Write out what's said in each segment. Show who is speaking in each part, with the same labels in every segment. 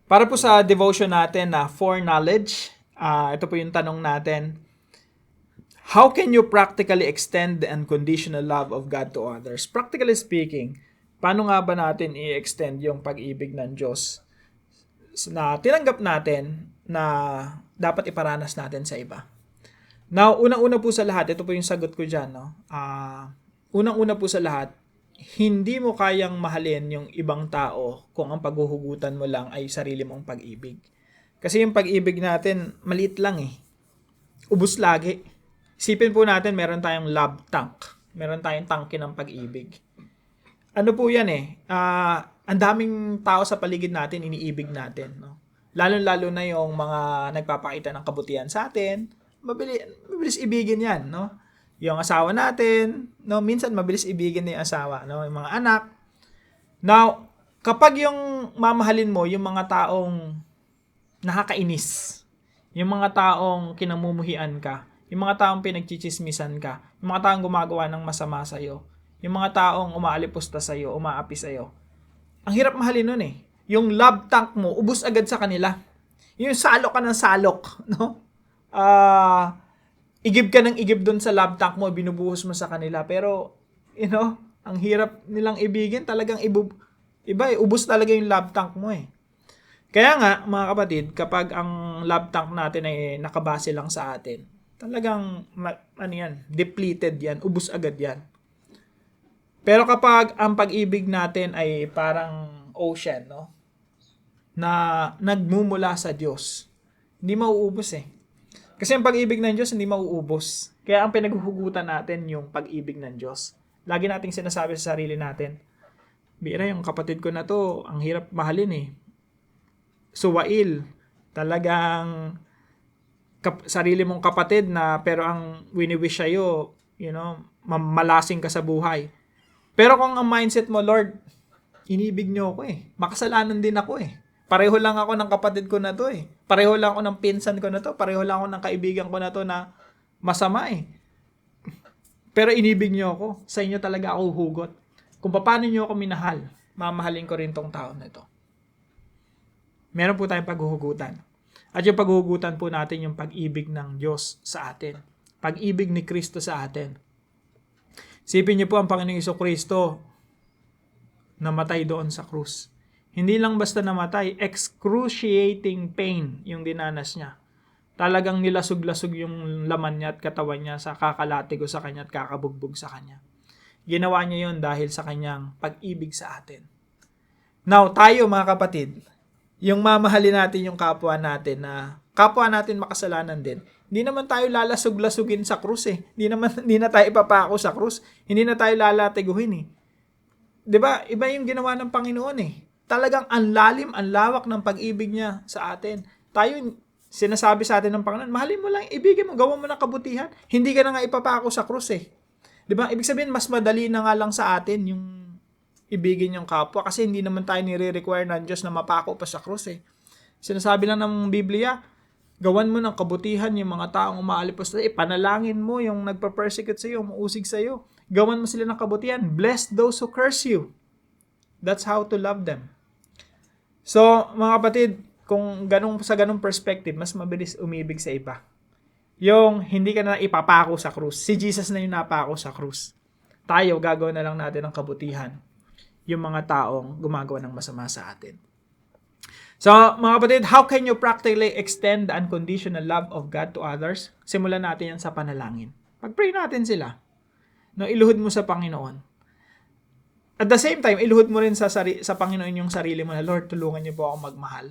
Speaker 1: Para po sa devotion natin na foreknowledge, ito po yung tanong natin. How can you practically extend the unconditional love of God to others? Practically speaking, paano nga ba natin i-extend yung pag-ibig ng Diyos na tinanggap natin na dapat iparanas natin sa iba? Now, unang-una po sa lahat, ito po yung sagot ko dyan. No? Unang-una po sa lahat, hindi mo kayang mahalin yung ibang tao kung ang paghuhugutan mo lang ay sarili mong pag-ibig. Kasi yung pag-ibig natin, maliit lang eh. Ubus lagi. Isipin po natin, meron tayong love tank. Meron tayong tangke ng pag-ibig. Ano po yan eh, ang daming tao sa paligid natin, iniibig natin. No? Lalo-lalo na yung mga nagpapakita ng kabutihan sa atin, mabilis ibigin yan. No? Yung asawa natin, no? Minsan mabilis ibigin na yung asawa. No? Yung mga anak. Now, kapag yung mamahalin mo, yung mga taong nakakainis, yung mga taong kinamumuhian ka, yung mga taong pinagchichismisan ka, yung mga taong gumagawa ng masama sa'yo, yung mga taong umaalipusta sa'yo, umaapi sa'yo. Ang hirap mahalin nun eh. Yung love tank mo, ubus agad sa kanila. Yung salok ka ng salok, no? Igib ka ng igib dun sa love tank mo, binubuhos mo sa kanila. Pero, ang hirap nilang ibigin, talagang iba eh, ubus talaga yung love tank mo eh. Kaya nga, mga kapatid, kapag ang love tank natin ay nakabase lang sa atin, talagang, depleted yan, ubus agad yan. Pero kapag ang pag-ibig natin ay parang ocean, no? Na nagmumula sa Diyos, hindi mauubos eh. Kasi ang pag-ibig ng Diyos hindi mauubos. Kaya ang pinaghuhugutan natin yung pag-ibig ng Diyos. Lagi nating sinasabi sa sarili natin, bira yung kapatid ko na to, ang hirap mahalin eh. Suwail, talagang sarili mong kapatid na pero ang wini-wish sa'yo, malasing ka sa buhay. Pero kung ang mindset mo, Lord, inibig niyo ako eh. Makasalanan din ako eh. Pareho lang ako ng kapatid ko na to eh. Pareho lang ako ng pinsan ko na to. Pareho lang ako ng kaibigan ko na to na masama eh. Pero inibig niyo ako. Sa inyo talaga ako hugot. Kung paano niyo ako minahal, mamahalin ko rin tong tao na to. Meron po tayong paghuhugutan. At yung paghuhugutan po natin yung pag-ibig ng Diyos sa atin. Pag-ibig ni Kristo sa atin. Sipin niyo po ang Panginoong Jesucristo namatay doon sa krus. Hindi lang basta namatay, excruciating pain yung dinanas niya. Talagang nilasog-lasog yung laman niya at katawan niya sa kakalatigo sa kanya at kakabugbog sa kanya. Ginawa niya yon dahil sa kanyang pag-ibig sa atin. Now, tayo mga kapatid, yung mamahalin natin yung kapwa natin na kapwa natin makasalanan din, hindi naman tayo lalasog-lasugin sa krus eh. Hindi na tayo ipapako sa krus. Hindi na tayo lalatiguhin eh. 'Di ba? Iba yung ginawa ng Panginoon eh. Talagang ang lalim, ang lawak ng pag-ibig niya sa atin. Tayo, sinasabi sa atin ng Panginoon, mahalin mo lang, ibigin mo, gawan mo ng kabutihan. Hindi ka na nga ipapako sa krus eh. 'Di ba? Ibig sabihin, mas madali na nga lang sa atin yung ibigin yung kapwa kasi hindi naman tayo nire-require ng Diyos na mapako pa sa krus eh. Sinasabi lang ng Biblia, gawan mo ng kabutihan yung mga taong umaalipos sa iyo. Panalangin mo yung nagpa-persecute sa iyo, umuusig sa iyo. Gawan mo sila ng kabutihan. Bless those who curse you. That's how to love them. So, mga kapatid, kung sa ganung perspective, mas mabilis umibig sa iba. Yung hindi ka na ipapako sa krus. Si Jesus na yung napako sa krus. Tayo, gagawin na lang natin ng kabutihan yung mga taong gumagawa ng masama sa atin. So, mga kapatid, how can you practically extend the unconditional love of God to others? Simulan natin yan sa panalangin. Pag-pray natin sila. No, iluhod mo sa Panginoon. At the same time, iluhod mo rin sa Panginoon yung sarili mo na, Lord, tulungan niyo po ako magmahal.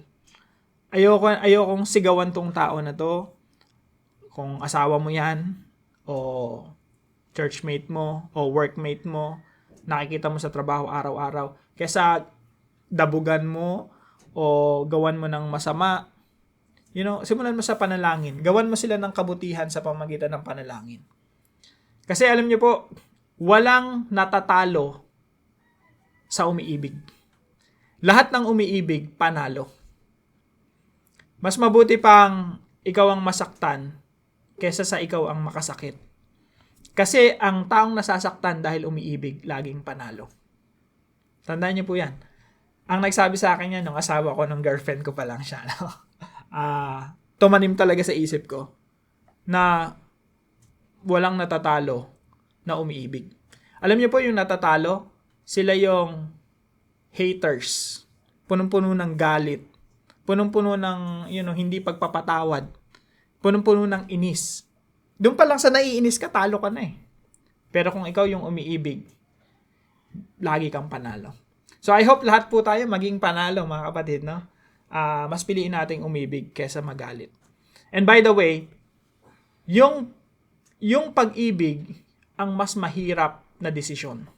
Speaker 1: Ayokong sigawan tong tao na to. Kung asawa mo yan, o churchmate mo, o workmate mo, nakikita mo sa trabaho araw-araw. Kesa dabugan mo, o gawan mo ng masama, simulan mo sa panalangin. Gawan mo sila ng kabutihan sa pamamagitan ng panalangin. Kasi alam niyo po, walang natatalo sa umiibig. Lahat ng umiibig, panalo. Mas mabuti pang ikaw ang masaktan kesa sa ikaw ang makasakit. Kasi ang taong nasasaktan dahil umiibig, laging panalo. Tandaan niyo po yan. Ang nagsabi sa akin yan, nung asawa ko, nung girlfriend ko pa lang siya. No? Tumanim talaga sa isip ko na walang natatalo na umiibig. Alam niyo po yung natatalo, sila yung haters. Punong-puno ng galit. Punong-puno ng hindi pagpapatawad. Punong-puno ng inis. Doon pa lang sa naiinis ka, talo ka na eh. Pero kung ikaw yung umiibig, lagi kang panalo. So I hope lahat po tayo maging panalo, mga kapatid, no? Mas piliin nating umibig kaysa magalit. And by the way, yung pag-ibig ang mas mahirap na desisyon.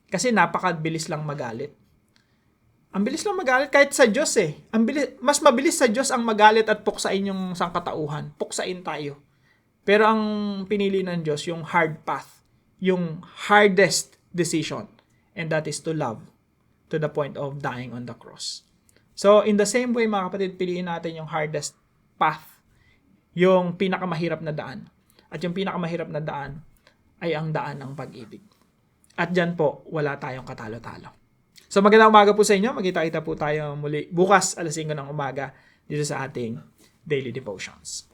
Speaker 1: Kasi napakabilis lang magalit. Ang bilis lang magalit kahit sa Diyos eh. Mas mabilis sa Diyos ang magalit at puksain yung sangkatauhan. Puksain tayo. Pero ang pinili ng Diyos, yung hard path. Yung hardest decision. And that is to love. To the point of dying on the cross. So, in the same way, mga kapatid, piliin natin yung hardest path. Yung pinakamahirap na daan. At yung pinakamahirap na daan ay ang daan ng pag-ibig. At dyan po, wala tayong katalo-talo. So, magandang umaga po sa inyo. Magkita-kita po tayo muli bukas, 5:00 ng umaga, dito sa ating Daily Devotions.